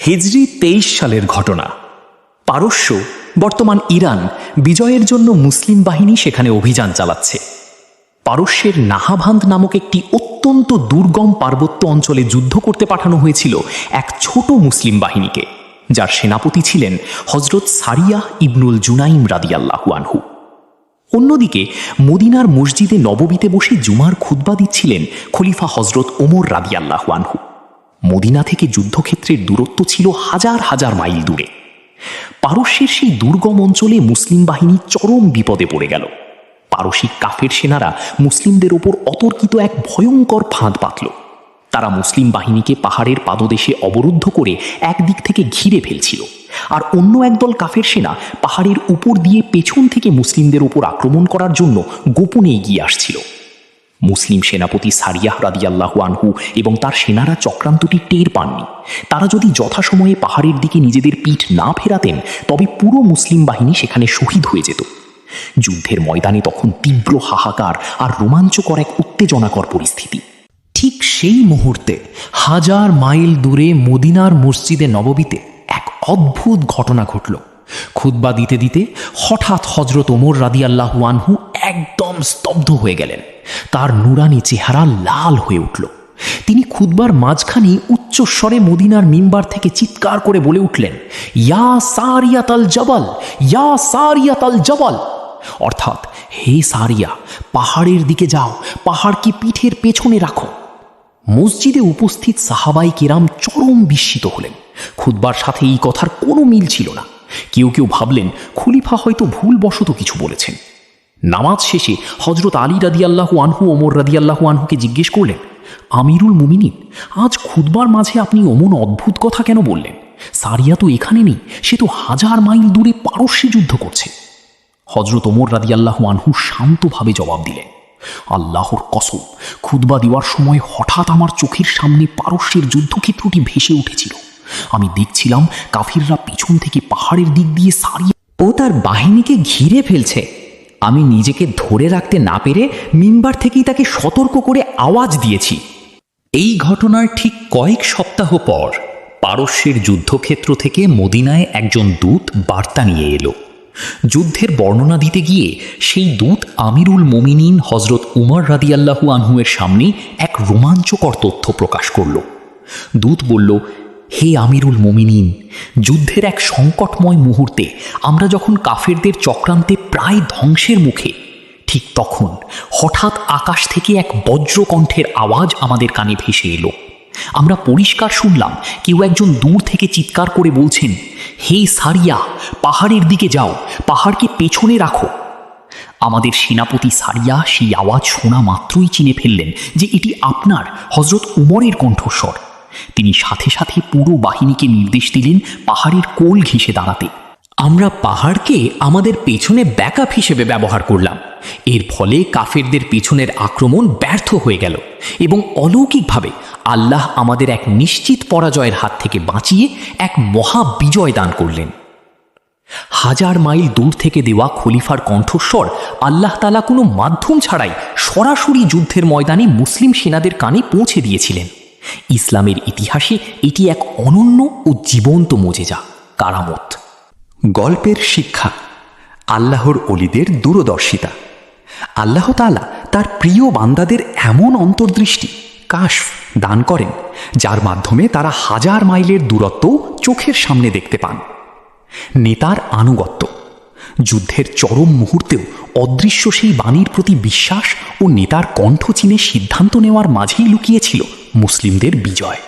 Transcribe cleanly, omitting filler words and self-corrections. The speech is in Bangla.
হিজরি 23 সালের ঘটনা। পারস্য, বর্তমান ইরান, বিজয়ের জন্য মুসলিম বাহিনী সেখানে অভিযান চালাচ্ছে। পারস্যের নাহাভান্দ নামক একটি অত্যন্ত দুর্গম পার্বত্য অঞ্চলে যুদ্ধ করতে পাঠানো হয়েছিল এক ছোট মুসলিম বাহিনীকে, যার সেনাপতি ছিলেন হজরত সারিয়াহ ইবনুল জুনাইম রাদিয়াল্লাহু আনহু। অন্যদিকে মদিনার মসজিদে নববীতে বসে জুমার খুতবা দিচ্ছিলেন খলিফা হজরত ওমর রাদিয়াল্লাহু আনহু। মদিনা থেকে যুদ্ধক্ষেত্রের দূরত্ব ছিল হাজার হাজার মাইল দূরে। পারস্যের সেই দুর্গম অঞ্চলে মুসলিম বাহিনী চরম বিপদে পড়ে গেল। পারসিক কাফের সেনারা মুসলিমদের ওপর অতর্কিত এক ভয়ঙ্কর ফাঁদ পাতল। তারা মুসলিম বাহিনীকে পাহাড়ের পাদদেশে অবরুদ্ধ করে একদিক থেকে ঘিরে ফেলছিল, আর অন্য একদল কাফের সেনা পাহাড়ের উপর দিয়ে পেছন থেকে মুসলিমদের ওপর আক্রমণ করার জন্য গোপনে এগিয়ে আসছিল। মুসলিম সেনাপতি সারিয়াহ রাদিয়াল্লাহু আনহু এবং তার সেনারা চক্রান্তটি টের পাননি। তারা যদি যথাসময়ে পাহাড়ের দিকে নিজেদের পিঠ না ফেরাতেন, তবে পুরো মুসলিম বাহিনী সেখানে শহীদ হয়ে যেত। যুদ্ধের ময়দানে তখন তীব্র হাহাকার আর রোমাঞ্চকর এক উত্তেজনাকর পরিস্থিতি। ঠিক সেই মুহূর্তে হাজার মাইল দূরে মদিনার মসজিদে নববীতে এক অদ্ভুত ঘটনা ঘটল। খুতবা দিতে দিতে হঠাৎ হজরত ওমর রাদিয়াল্লাহু আনহু একদম স্তব্ধ হয়ে গেলেন। তার নুরানি চেহারা লাল হয়ে উঠল। তিনি খুতবার মাঝখানে উচ্চস্বরে মদিনার মিম্বার থেকে চিৎকার করে বলে উঠলেন, ইয়া সারিয়াতাল জাবাল, ইয়া সারিয়াতাল জাবাল, অর্থাৎ হে সারিয়া, পাহাড়ের দিকে যাও, পাহাড়কে পিঠের পেছনে রাখো। মসজিদে উপস্থিত সাহাবাই কেরাম চরম বিস্মিত হলেন। খুতবার সাথে এই কথার কোনো মিল ছিল না। কেউ কেউ ভাবলেন খলিফা হয়তো ভুলবশত কিছু বলেছেন। নামাজ শেষে হজরত আলী রাদিয়াল্লাহু আনহু ওমর রাদিয়াল্লাহু আনহুকে জিজ্ঞেস করলেন, আমিরুল মুমিনিন, আজ খুতবার মাঝে আপনি অমন অদ্ভুত কথা কেন বললেন? সারিয়া তো এখানে নেই, সে তো হাজার মাইল দূরে পারস্যে যুদ্ধ করছে। হজরত ওমর রাদিয়াল্লাহু আনহু শান্তভাবে জবাব দিলেন, আল্লাহর কসম, খুতবা দেওয়ার সময় হঠাৎ আমার চোখের সামনে পারস্যের যুদ্ধক্ষেত্রটি ভেসে উঠেছিল। আমি দেখছিলাম কাফিররা পিছন থেকে পাহাড়ের দিক দিয়ে সারিয়া ও তার বাহিনীকে ঘিরে ফেলছে। আমি নিজেকে ধরে রাখতে না পেরে মিম্বার থেকেই তাকে সতর্ক করে আওয়াজ দিয়েছি। এই ঘটনার ঠিক কয়েক সপ্তাহ পর পারস্যের যুদ্ধক্ষেত্র থেকে মদিনায় একজন দূত বার্তা নিয়ে এলো। যুদ্ধের বর্ণনা দিতে গিয়ে সেই দূত আমিরুল মুমিনিন হজরত উমর রাদিয়াল্লাহু আনহুয়ের সামনে এক রোমাঞ্চকর তথ্য প্রকাশ করল। দূত বলল, হে আমিরুল মুমিনিন, যুদ্ধের এক সংকটময় মুহূর্তে আমরা যখন কাফেরদের চক্রান্তে প্রায় ধ্বংসের মুখে, ঠিক তখন হঠাৎ আকাশ থেকে এক বজ্রকণ্ঠের আওয়াজ আমাদের কানে ভেসে এলো। আমরা পরিষ্কার শুনলাম কেউ একজন দূর থেকে চিৎকার করে বলছেন, হে সারিয়া, পাহাড়ের দিকে যাও, পাহাড়কে পেছনে রাখো। আমাদের সেনাপতি সারিয়া সেই আওয়াজ শোনা মাত্রই চিনে ফেললেন যে এটি আপনার হজরত উমরের কণ্ঠস্বর। তিনি সাথে সাথে পুরো বাহিনীকে নির্দেশ দিলেন পাহাড়ের কোল ঘেঁষে দাঁড়াতে। আমরা পাহাড়কে আমাদের পেছনে ব্যাকআপ হিসেবে ব্যবহার করলাম। এর ফলে কাফেরদের পেছনের আক্রমণ ব্যর্থ হয়ে গেল এবং অলৌকিকভাবে আল্লাহ আমাদের এক নিশ্চিত পরাজয়ের হাত থেকে বাঁচিয়ে এক মহা বিজয় দান করলেন। হাজার মাইল দূর থেকে দেওয়া খলিফার কণ্ঠস্বর আল্লাহ তাআলা কোনো মাধ্যম ছাড়াই সরাসরি যুদ্ধের ময়দানে মুসলিম সেনাদের কানে পৌঁছে দিয়েছিলেন। ইসলামের ইতিহাসে এটি এক অনন্য ও জীবন্ত মোজেজা, কারামত। গল্পের শিক্ষা, আল্লাহর অলিদের দূরদর্শিতা। আল্লাহ তাআলা তার প্রিয় বান্দাদের এমন অন্তর্দৃষ্টি, কাশফ দান করেন যার মাধ্যমে তারা হাজার মাইলের দূরত্ব চোখের সামনে দেখতে পান। নেতার আনুগত্য, যুদ্ধের চরম মুহূর্তেও অদৃশ্য সেই বাণীর প্রতি বিশ্বাস ও নেতার কণ্ঠ চিনে সিদ্ধান্ত নেওয়ার মাঝেই লুকিয়েছিল মুসলিমদের বিজয়।